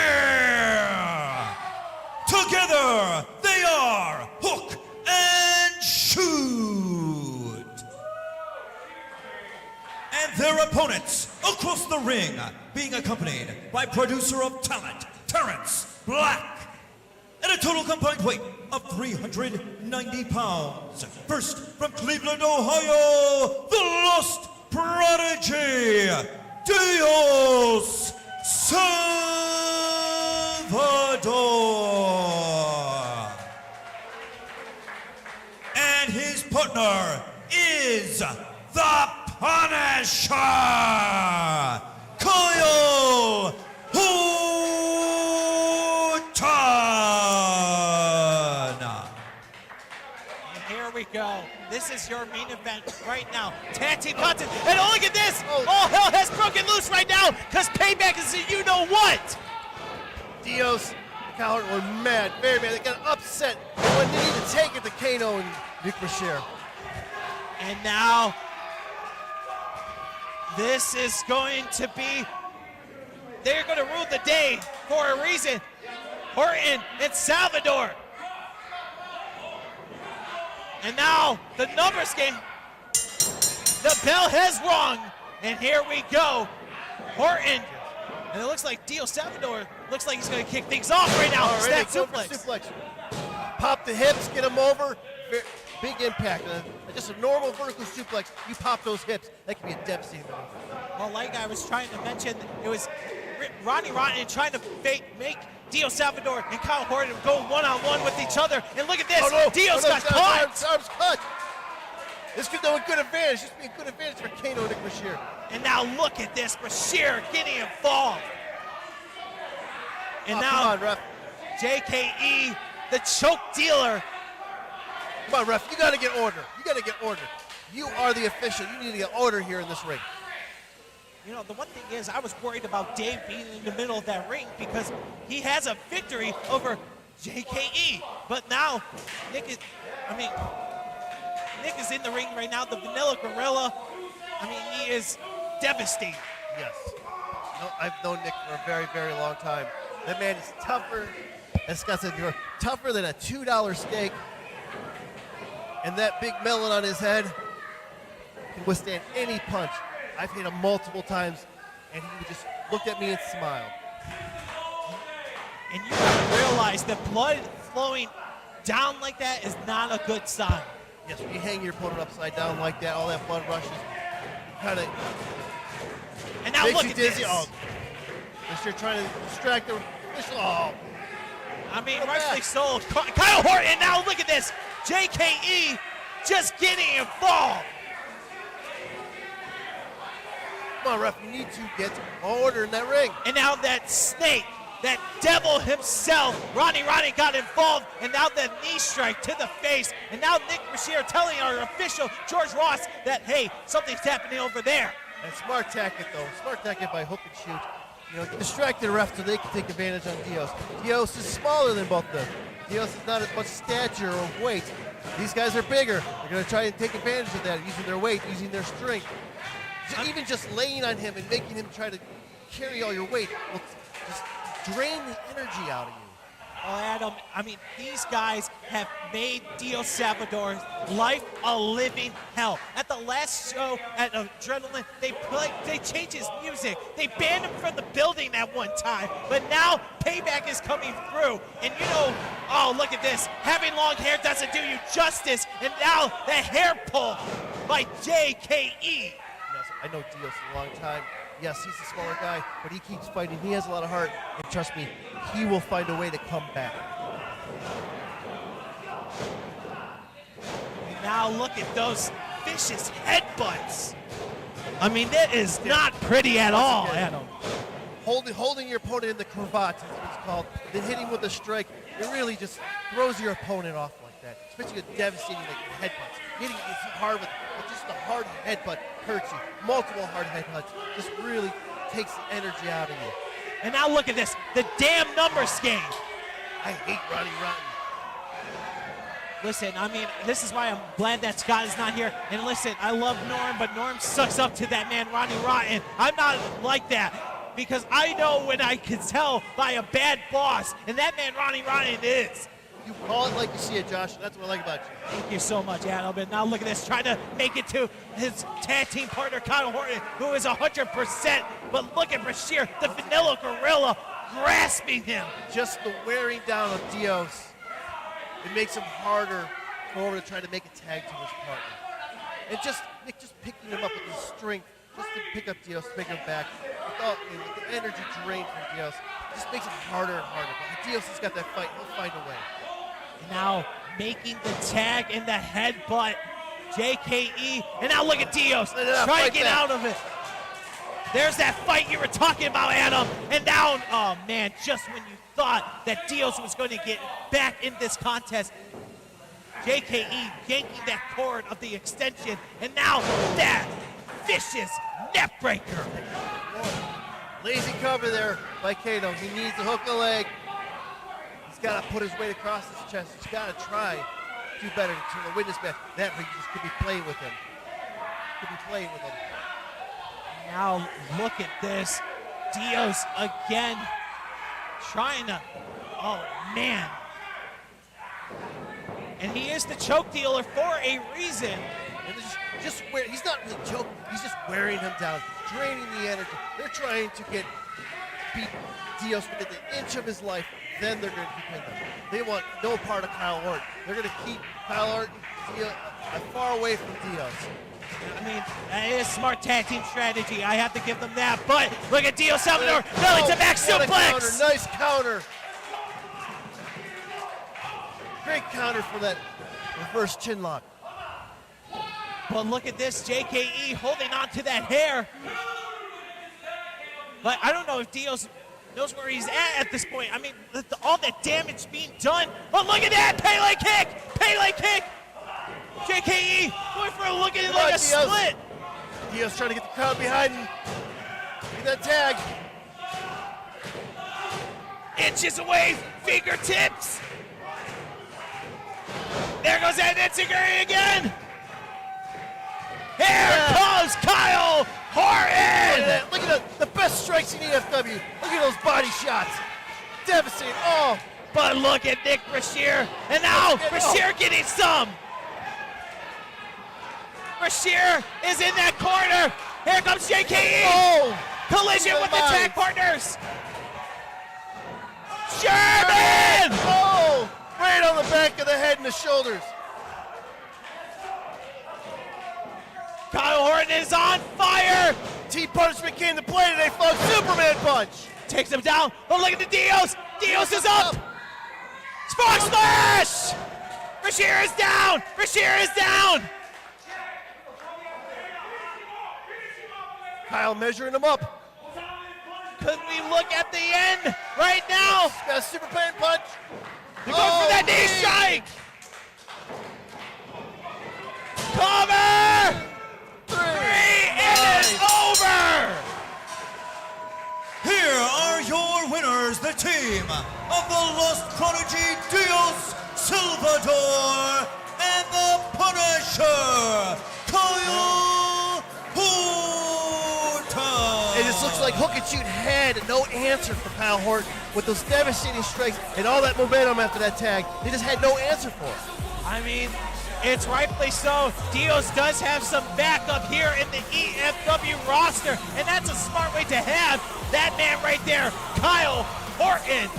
Together, they are Hook and Shoot. And their opponents across the ring, being accompanied by producer of talent, Terrence Black. At a total combined weight of 390 pounds. First from Cleveland, Ohio, the Lost Prodigy, Dios Salvador. And his partner is the Punisher, Kyle go. This is your main event right now. Tag team contest. And oh, look at this. All hell has broken loose right now because Payback is a you-know-what. Dios and Kyle Horton were mad, very mad. They got upset when they need to take it to Kano and Nick Brashear. And now, this is going to be, they're going to rule the day for a reason. Horton and Salvador. And now, the numbers game. The bell has rung, and here we go. Horton, and it looks like Dio Salvador looks like he's going to kick things off right now. Snap suplex. Pop the hips, get him over. Big impact. Just a normal vertical suplex, you pop those hips. That can be a devastating move. Well, like I was trying to mention, it was Ronnie Rotten trying to make Dio Salvador and Kyle Horton go one-on-one with each other. And look at this, Dio's got caught. Arms cut. This could be a good advantage. This could be a good advantage for Kano and Nick Brashear. And now look at this, Brashear getting involved. And now, come on, ref. JKE, the choke dealer. Come on, ref. You got to get order. You got to get order. You are the official. You need to get order here in this ring. You know, the one thing is, I was worried about Dave being in the middle of that ring because he has a victory over JKE. But now, Nick is in the ring right now, the Vanilla Gorilla. I mean, he is devastated. Yes. No, I've known Nick for a very, very long time. That man is tougher, as Scott said before, tougher than a $2 steak. And that big melon on his head can withstand any punch. I've hit him multiple times, and he would just look at me and smile. And you gotta realize that blood flowing down like that is not a good sign. Yes, when you hang your opponent upside down like that, all that blood rushes, kind of and now makes look you at dizzy. this. Oh, you're trying to distract them. Oh. I mean, rightfully so. Kyle Horton, and now look at this. JKE just getting involved. Come on, ref, you need to get order in that ring. And now that snake that devil himself, Ronnie got involved, and now the knee strike to the face, and now Nick Brashear telling our official, George Ross, that, hey, something's happening over there. And smart tactic, though. Smart tactic by hook and shoot. You know, distract the ref so they can take advantage on Dios. Dios is smaller than both of them. Dios is not as much stature or weight. These guys are bigger. They're going to try and take advantage of that, using their weight, using their strength. Even just laying on him and making him try to carry all your weight will just drain the energy out of you. Oh, Adam, I mean, these guys have made Dios Salvador's life a living hell. At the last show at Adrenaline, they changed his music. They banned him from the building at one time, but now payback is coming through. And you know, oh, look at this. Having long hair doesn't do you justice, and now the hair pull by JKE. Yes, I know Dios a long time. Yes, he's a smaller guy, but he keeps fighting. He has a lot of heart, and trust me, he will find a way to come back. And now look at those vicious headbutts. I mean, that is not pretty at all, Adam. Holding your opponent in the cravat is what it's called, then hitting with a strike, it really just throws your opponent off like that, especially a devastating like headbutts. Hitting it hard with just a hard headbutt hurts you. Multiple hard headbutts just really takes the energy out of you. And now look at this, the damn numbers game. I hate Ronnie Rotten. Listen, I mean, this is why I'm glad that Scott is not here. And listen, I love Norm, but Norm sucks up to that man, Ronnie Rotten. I'm not like that, because I know when I can tell by a bad boss, and that man, Ronnie Rotten, is. You call it like you see it, Josh. That's what I like about you. Thank you so much, Adam. And now look at this, trying to make it to his tag team partner, Kyle Horton, who is 100%. But look at Brashear, the vanilla gorilla, grasping him. Just the wearing down of Dios, it makes him harder for over to try to make a tag to his partner. And just picking him up with his strength, just to pick up Dios, to make him back, with the energy drained from Dios, just makes it harder and harder. But Dios has got that fight, he'll find a way. Now making the tag and the headbutt, JKE, and now look at Dios trying to get out of it. There's that fight you were talking about, Adam, and now, oh man, just when you thought that Dios was going to get back in this contest, JKE yanking that cord of the extension, and now that vicious neck breaker. Lazy cover there by Kato. He needs to hook a leg. He's got to put his weight across his chest. He's got to try to do better to turn the witness back. That he just could be playing with him. Now look at this. Dios again trying to, oh man. And he is the choke dealer for a reason. And he's not really joking. He's just wearing him down, draining the energy. They're trying to beat Dios within an inch of his life. Then they're going to defend him. They want no part of Kyle Horton. They're going to keep Kyle Horton far away from Dios. I mean, that is smart tag team strategy. I have to give them that. But look at Dios Salvador, belly to back suplex. Nice counter. Great counter for that reverse chin lock. But look at this, JKE holding on to that hair. But I don't know if Dios knows where he's at this point. I mean, all that damage being done. But look at that, Pele kick. JKE going for a look at it like a split. Dios trying to get the crowd behind him. Get that tag. Inches away, fingertips. There goes that Enziguri again. Here comes Kyle Horton. Look at the best strikes in EFW. Look at those body shots. Devastating. Oh. But look at Nick Brashear. And now Brashear getting some. Brashear is in that corner. Here comes JKE. Oh. Collision with the tag partners. Sherman. Oh. Right on the back of the head and the shoulders. Kyle Horton is on fire. T-punishment came to play today, folks. Superman punch. Takes him down. But look at the Dios. Dios is up. Spark Splash. Brashear is down. Brashear is down. Kyle measuring him up. Could we look at the end right now? Got a super pain punch. They're going for that knee strike. Cover! 3, it is over! Here are your winners, the team of the Lost Prodigy Dios Salvador and the Punisher, Kyle Horton. It just looks like hook and shoot had no answer for Kyle Horton with those devastating strikes and all that momentum after that tag. They just had no answer for it. I mean, it's rightfully so. Dios does have some backup here in the EFW roster, and that's a smart way to have that man right there, Kyle Horton.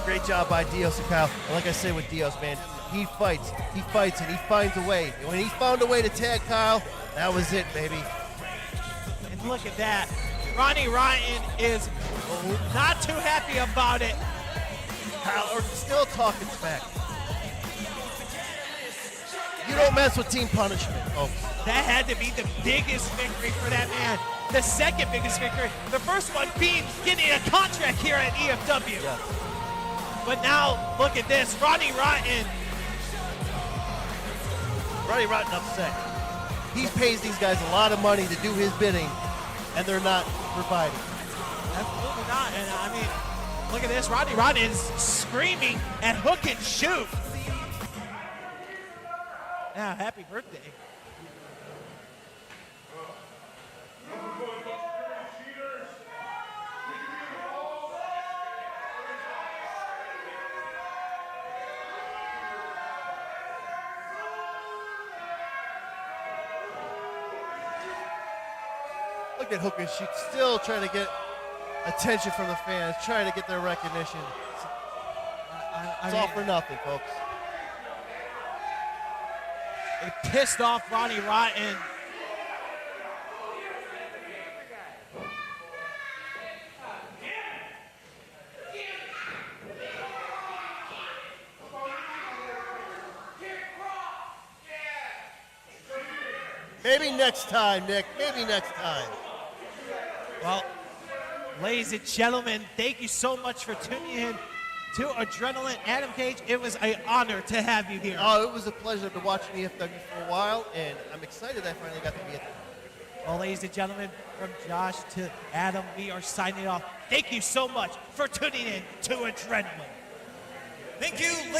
Great job by Dios and Kyle. And like I say with Dios, man, he fights, and he finds a way. And when he found a way to tag Kyle, that was it, baby. And look at that. Ronnie Rotten is not too happy about it. Kyle Horton still talking smack. You don't mess with team punishment, folks. That had to be the biggest victory for that man. The second biggest victory. The first one being getting a contract here at EFW. Yeah. But now, look at this. Ronnie Rotten. Ronnie Rotten upset. He pays these guys a lot of money to do his bidding, and they're not providing. Absolutely not. And I mean, look at this. Ronnie Rotten is screaming at hook and shoot. Yeah, happy birthday. Look at hook and shoot, still trying to get attention from the fans, trying to get their recognition. It's all for nothing, folks. It pissed off Ronnie Rotten. Maybe next time, Nick. Maybe next time. Well, ladies and gentlemen, thank you so much for tuning in to Adrenaline. Adam Cage, it was an honor to have you here. Oh, it was a pleasure to watch EFW for a while, and I'm excited I finally got to be at the Well, ladies and gentlemen, from Josh to Adam, we are signing off. Thank you so much for tuning in to Adrenaline. Thank you.